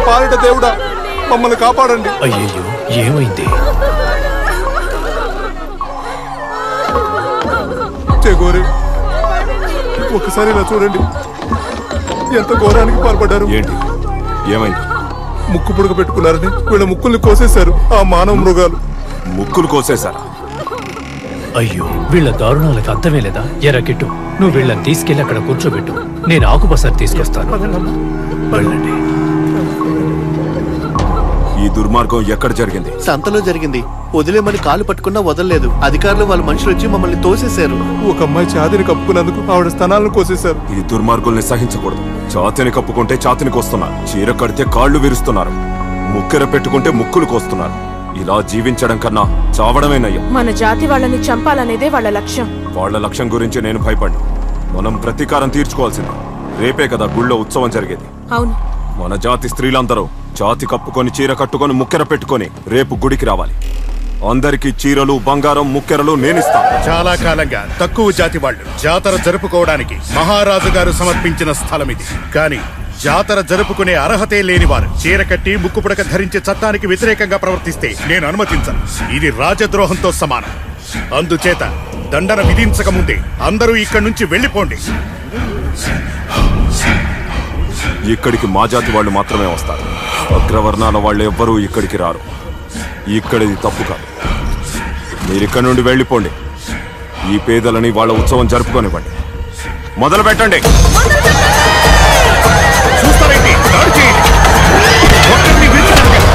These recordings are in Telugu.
పాలిట దేవుడా మమ్మల్ని కాపాడండి. అయ్యయ్యో ఏమైంది? చెగోరే ఒకసారి ఇలా చూడండి, ఎంత ఘోరానికి పాల్పడ్డారు. ఏంటి ఏమైంది? ముక్కు పుడక పెట్టుకున్నారని వీళ్ళ ముక్కుల్ని కోసేశారు ఆ మానవ మృగాలు. ముక్కులు కోసేశారా? అయ్యో వీళ్ళ దారుణాలకు అర్థమే లేదా? ఎర్రకిట్టు నువ్వు వీళ్ళని తీసుకెళ్లి అక్కడ కూర్చోబెట్టు, నేను ఆకుపసరు తీసుకొస్తాను. వెళ్ళండి. ఈ దుర్మార్గం ఎక్కడ జరిగింది? సంతలో జరిగింది. వదిలేమని కాలు పట్టుకున్నా వదలలేదు. అధికారులు వాళ్ళ మనుషులు వచ్చి మమ్మల్ని తోసేశారు. ఒక అమ్మాయి ఛాతిని కప్పుకున్నందుకు ఆవిడ స్థానాలను కోసేశారు. ఈ దుర్మార్గుల్ని సహించకూడదు. ఛాతిని కప్పుకుంటే ఛాతిని కోస్తున్నారు, చీర కడితే కాళ్ళు విరుస్తున్నారు, ముక్కెర పెట్టుకుంటే ముక్కులు కోస్తున్నారు. ఇలా జీవించడం కన్నా చావడమేనయ్యా. మన జాతి వాళ్ళని చంపాలనేదే వాళ్ళ లక్ష్యం. వాళ్ళ లక్ష్యం గురించి నేను భయపడి, మనం ప్రతీకారం తీర్చుకోవాల్సింది. రేపే కదా గుళ్ళో ఉత్సవం జరిగేది. అవును, మన జాతి స్త్రీలందరూ ఛాతి కప్పుకొని చీర కట్టుకొని ముక్కెర పెట్టుకొని రేపు గుడికి రావాలి. అందరికీ చీరలు బంగారం ముక్కెరలు నేనిస్తాను. చాలా కాలంగా తక్కువ జాతి వాళ్ళు జాతర జరుపుకోవడానికి మహారాజు గారు సమర్పించిన స్థలం ఇది. కానీ జాతర జరుపుకునే అర్హతే లేనివారు చీర కట్టి ముక్కు పుడక ధరించే చట్టానికి వ్యతిరేకంగా ప్రవర్తిస్తే నేను అనుమతించను. ఇది రాజద్రోహంతో సమానం. అందుచేత దండన విధించక ముందే అందరూ ఇక్కడి నుంచి వెళ్ళిపోండి. ఇక్కడికి మా జాతి వాళ్ళు మాత్రమే వస్తారు. అగ్రవర్ణాల వాళ్ళు ఎవ్వరూ ఇక్కడికి రారు. ఇక్కడిది తప్పు కాదు. మీరిక్కడి నుండి వెళ్ళిపోండి. ఈ పేదలని వాళ్ళ ఉత్సవం జరుపుకోనివ్వండి. మొదలు పెట్టండి. చూస్తారేంటి? దాడి చేయండి. ఒక్కరిని విడిచిపెట్టండి.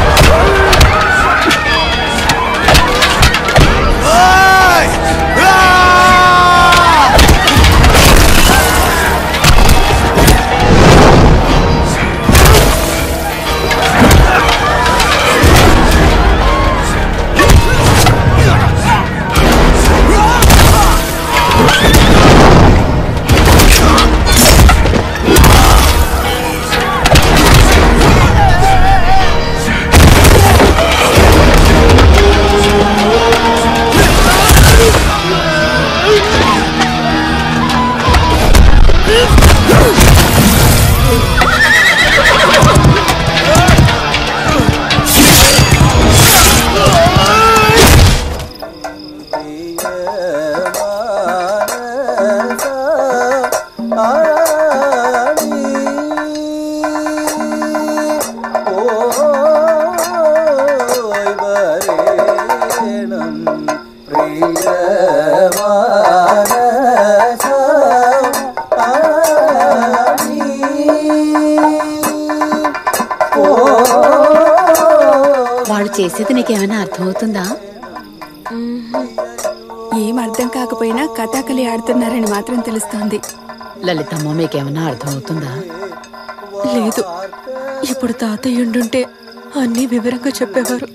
వాడు చేసేది నీకేమైనా అర్థమవుతుందా? ఏం అర్థం కాకపోయినా కథాకళి ఆడుతున్నారని మాత్రం తెలుస్తోంది. లలితమ్మ మీకేమైనా అర్థమవుతుందా? లేదు, ఇప్పుడు తాతయ్య ఉండుంటే అన్నీ వివరంగా చెప్పేవారు.